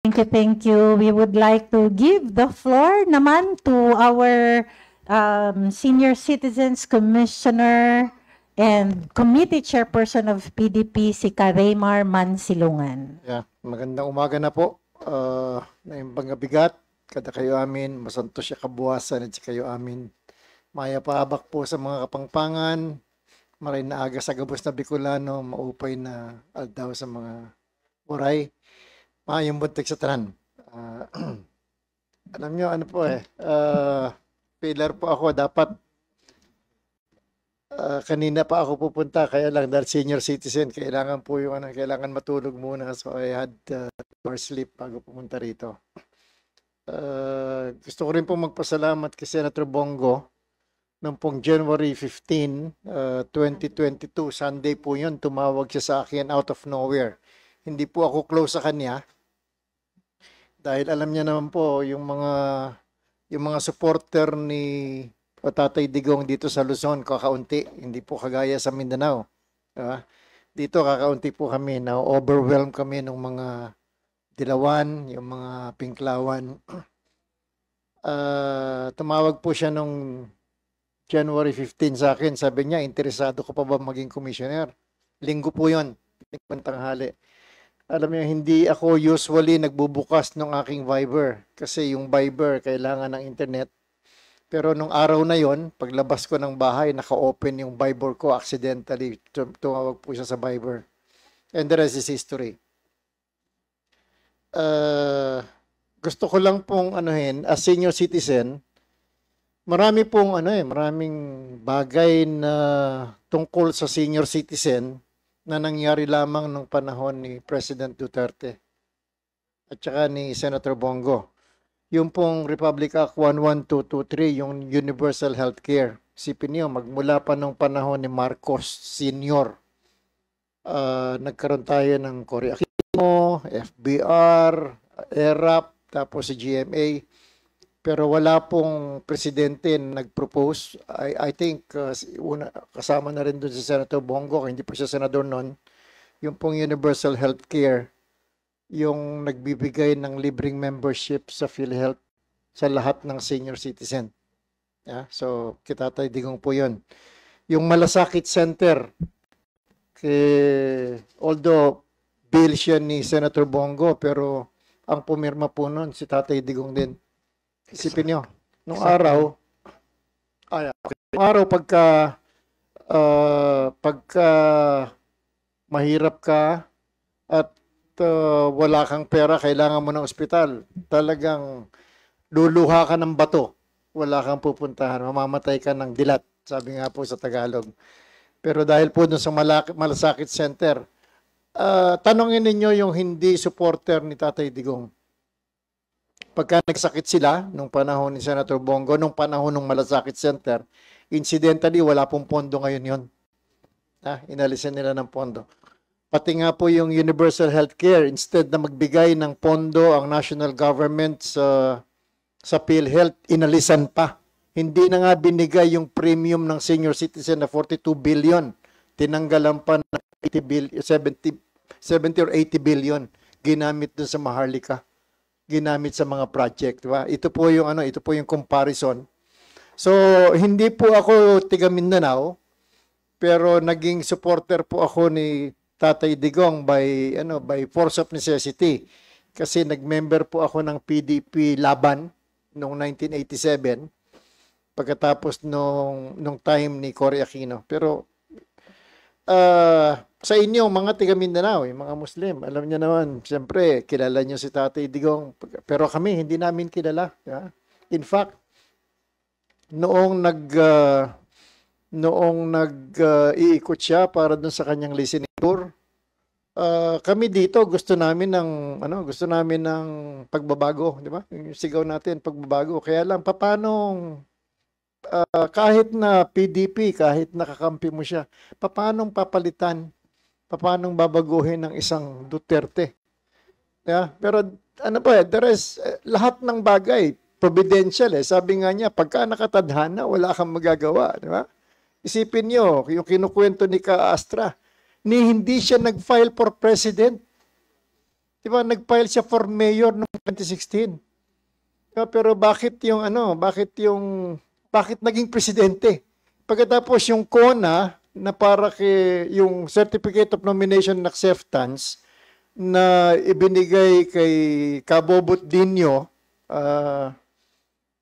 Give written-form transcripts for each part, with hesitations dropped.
Thank you, thank you. We would like to give the floor naman to our Senior Citizens Commissioner and Committee Chairperson of PDP, si Karaymar Mansilungan. Yeah, magandang umaga na po. Na yung bigat, kada kayo amin, masantos siya kabuwasan at kayo amin. Maya paabak po sa mga kapangpangan, maray na aga sa gabos na Bicolano, maupay na aldaw sa mga oray. Mayong buntik sa tanan. Alam nyo, ano po pillar po ako, dapat kanina pa ako pupunta, kaya lang dahil senior citizen, kailangan po yung kailangan matulog muna. So I had more sleep bago pumunta rito. Gusto ko rin po magpasalamat kay Senator Bongo noong pong January 15, 2022, Sunday po yun, tumawag siya sa akin out of nowhere. Hindi po ako close sa kanya dahil alam niya naman po yung mga supporter ni Tatay Digong dito sa Luzon, kakaunti, hindi po kagaya sa Mindanao. Dito kakaunti po kami, na overwhelm kami ng mga Dilawan, yung mga Pinklawan. Tumawag po siya nung January 15 sa akin, sabi niya, interesado ko pa ba maging commissioner? Linggo po yun, linggo tanghali. Alam niyo, hindi ako usually nagbubukas ng aking Viber kasi yung Viber kailangan ng internet. Pero nung araw na yon, paglabas ko ng bahay, naka-open yung Viber ko accidentally. Tumawag po siya sa Viber. And the rest is history. Gusto ko lang pong as senior citizen, marami pong maraming bagay na tungkol sa senior citizen na nangyari lamang nung panahon ni President Duterte at saka ni Senator Bongo. Yung pong Republic Act 11223, yung Universal Healthcare. Isipin niyo, magmula pa nung panahon ni Marcos Sr. Nagkaroon tayo ng Cory Aquino, FBR, ERAP, tapos si GMA. Pero wala pong presidente na nag-propose. I think kasama na rin doon si Senator Bongo, hindi pa siya senador noon. Yung pong Universal Healthcare, yung nagbibigay ng libreng membership sa PhilHealth sa lahat ng senior citizen. So, Tatay Digong po yun. Yung Malasakit Center, although bill siya ni Senator Bongo, pero ang pumirma po nun si Tatay Digong din. Isipin nyo, nung araw, pagka mahirap ka at wala kang pera, kailangan mo ng ospital, talagang luluha ka ng bato. Wala kang pupuntahan, mamamatay ka ng dilat, sabi nga po sa Tagalog. Pero dahil po dun sa Malasakit Center, tanongin ninyo yung hindi supporter ni Tatay Digong. Pagka nagsakit sila, nung panahon ni Senator Bongo, nung panahon ng Malasakit Center, incidentally, wala pong pondo ngayon yun. Inalisan nila ng pondo. Pati nga po yung Universal Healthcare, instead na magbigay ng pondo ang national government sa PhilHealth, inalisan pa. Hindi na nga binigay yung premium ng senior citizen na 42 billion. Tinanggalan pa ng 70 or 80 billion. Ginamit dun sa Maharlika. Ginamit sa mga project, diba? Ito po yung comparison. So, hindi po ako tiga Mindanao, pero naging supporter po ako ni Tatay Digong by force of necessity. Kasi nag-member po ako ng PDP Laban noong 1987 pagkatapos nung time ni Cory Aquino. Pero sa inyo, mga tiga Mindanao, mga Muslim, alam niyo naman, siyempre, kilala niyo si Tatay Digong. Pero kami, hindi namin kilala. In fact, noong iikot siya para dun sa kanyang listening tour, kami dito gusto namin ng pagbabago, di ba? Yung sigaw natin, pagbabago. Kaya lang, paano kahit na PDP, kahit nakakampi mo siya, paano papalitan? Paano babaguhin ng isang Duterte? Pero the rest, lahat ng bagay, providential Sabi nga niya, pagka nakatadhana, wala kang magagawa, di ba? Isipin niyo, yung kinukwento ni Ka Astra, hindi siya nag-file for president. Di ba, nag-file siya for mayor noong 2016. Pero bakit naging presidente? Pagkatapos yung CONA, na para yung Certificate of Nomination and Acceptance, na ibinigay kay Kabobot Dinyo,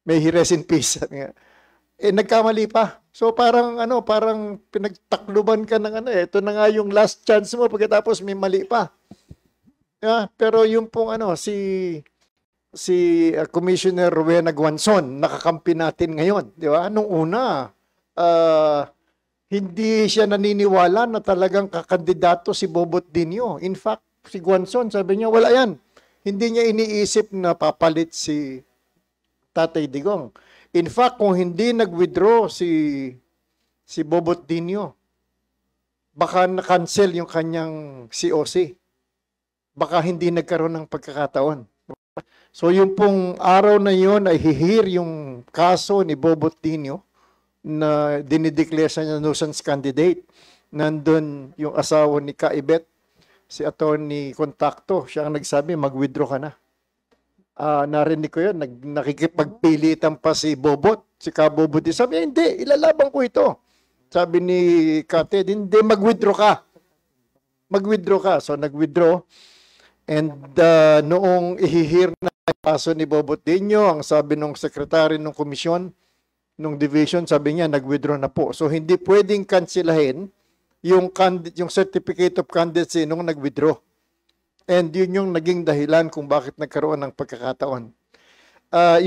may he rest in peace, nagkamali pa. So parang pinagtakluban ka ng ito na nga yung last chance mo pagkatapos may mali pa. Pero yung pong si Commissioner Rowena Guanzon, nakakampi natin ngayon, di ba? Nung una, hindi siya naniniwala na talagang kakandidato si Bobot Dinyo. In fact, si Guanzon, sabi niya, wala yan. Hindi niya iniisip na papalit si Tatay Digong. In fact, kung hindi nag-withdraw si Bobot Dinyo, baka na-cancel yung kanyang COC. Baka hindi nagkaroon ng pagkakataon. So yung pong araw na yon ay hihir yung kaso ni Bobot Dinyo na dinideclare siya na nuisance candidate. Nandun yung asawa ni Kaibet, si Attorney Contacto, siya ang nagsabi, mag-withdraw ka na. Narinig ko yun, nakikipagpilitan pa si Bobot, si Kabobot. Sabi niya, hindi, ilalaban ko ito. Sabi ni Kate, hindi, mag-withdraw ka. Mag-withdraw ka. So nag-withdraw. And noong ihihir na kaso ni Bobot Dinyo, ang sabi ng sekretary ng komisyon, nung division, sabi niya, nag-withdraw na po. So, hindi pwedeng kansilahin yung certificate of candidacy nung nag-withdraw. And yun yung naging dahilan kung bakit nagkaroon ng pagkakataon.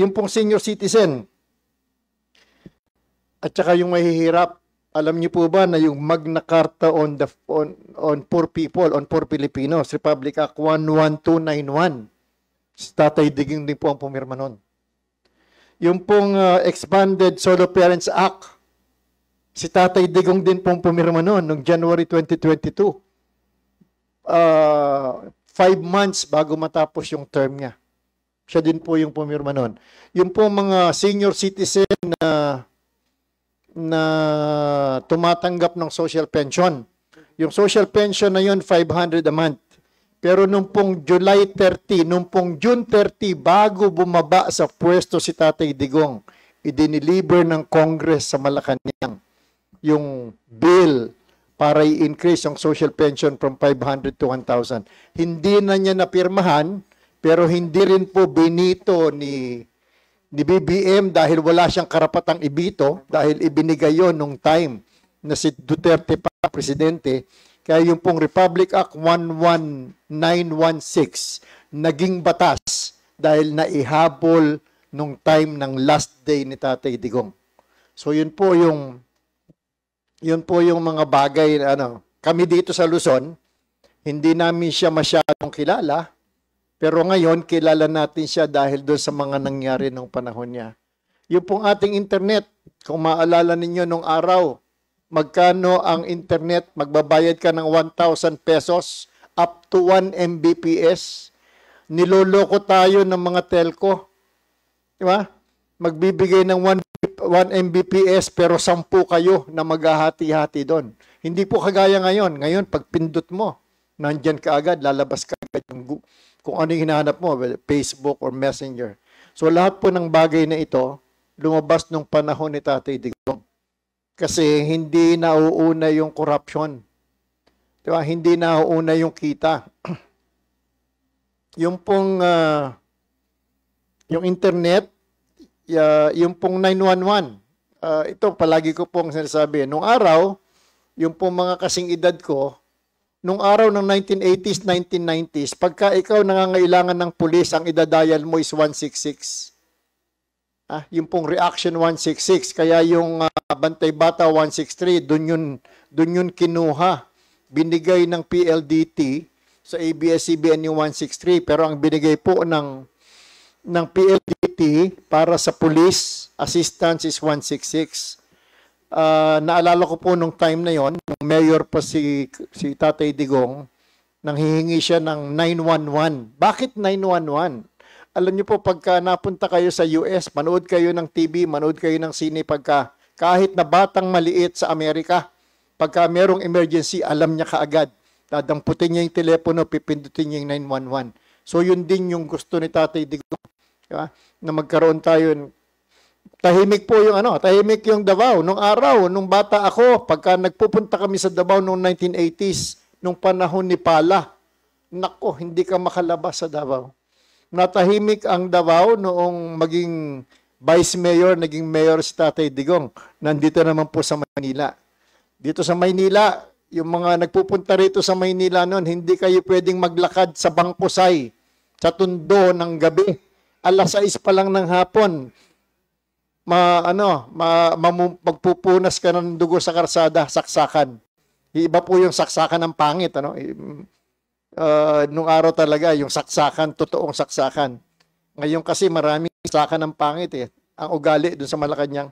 Yung pong senior citizen, at saka yung mahihirap, alam niyo po ba na yung Magna Carta on poor people, on poor Filipinos, Republic Act 11291, si Tatay Digong din po ang pumirma nun. Yung pong Expanded Solo Parents Act, si Tatay Digong din pong pumirma noon noong January 2022. 5 months bago matapos yung term niya. Siya din po yung pumirma noon. Yung pong mga senior citizen na tumatanggap ng social pension. Yung social pension na yun, 500 a month. Pero nung pong July 30, nung pong June 30, bago bumaba sa pwesto si Tatay Digong, idiniliver ng Congress sa Malacanang yung bill para i-increase yung social pension from 500 to 1,000. Hindi na niya napirmahan, pero hindi rin po binito ni BBM dahil wala siyang karapatang ibito, dahil ibinigay yon nung time na si Duterte pa presidente. Kaya yung pong Republic Act 11916 naging batas dahil naihabol nung time ng last day ni Tatay Digong. So yun po yung mga bagay kami dito sa Luzon, hindi namin siya masyadong kilala, pero ngayon kilala natin siya dahil doon sa mga nangyari nung panahon niya. Yung pong ating internet, kung maalala ninyo nung araw, magkano ang internet, magbabayad ka ng 1,000 pesos up to 1 Mbps. Niloloko tayo ng mga telco. Di ba? Magbibigay ng 1 Mbps pero 10 kayo na maghahati-hati doon. Hindi po kagaya ngayon. Ngayon, pag pindot mo, nandyan ka agad, lalabas ka agad yung kung ano yung hinahanap mo, Facebook or Messenger. So lahat po ng bagay na ito, lumabas nung panahon ni Tatay Digong. Kasi hindi nauuna yung corruption. Diba? Hindi nauuna yung kita. Yung pong yung internet, yung pong 911, ito palagi ko pong sinasabi. Nung araw, yung pong mga kasing edad ko, nung araw ng 1980s, 1990s, pagka ikaw nangangailangan ng pulis, ang idadial mo is 166. Yung pong reaction 166, kaya yung Bantay Bata 163, dun yun kinuha. Binigay ng PLDT sa ABS-CBN yung 163, pero ang binigay po ng PLDT para sa police assistance is 166. Naalala ko po nung time na yon, mayor pa si Tatay Digong, nang hihingi siya ng 911. Bakit 911? Alam niyo po, pagka napunta kayo sa US, manood kayo ng TV, manood kayo ng sine, kahit na batang maliit sa Amerika, pagka merong emergency, alam niya kaagad. Dadamputin niya yung telepono, pipindutin niya yung 911. So yun din yung gusto ni Tatay Digong, diba? Na magkaroon tayo. Tahimik po yung tahimik yung Davao nung araw, nung bata ako, pagka nagpupunta kami sa Davao noong 1980s, nung panahon ni Pala. Nako, hindi ka makalabas sa Davao. Natahimik ang Davao noong maging vice mayor, naging mayor si Tatay Digong. Nandito naman po sa Manila. Dito sa Maynila, yung mga nagpupunta rito sa Maynila noon, hindi kayo pwedeng maglakad sa Bangkusay, sa Tondo ng gabi. Alas 6 pa lang ng hapon. Magpupunas ka ng dugo sa karsada, saksakan. Iba po yung saksakan ng pangit, nung araw talaga, yung saksakan, totoong saksakan. Ngayon kasi maraming saksakan ng pangit eh. Ang ugali dun sa Malacanang.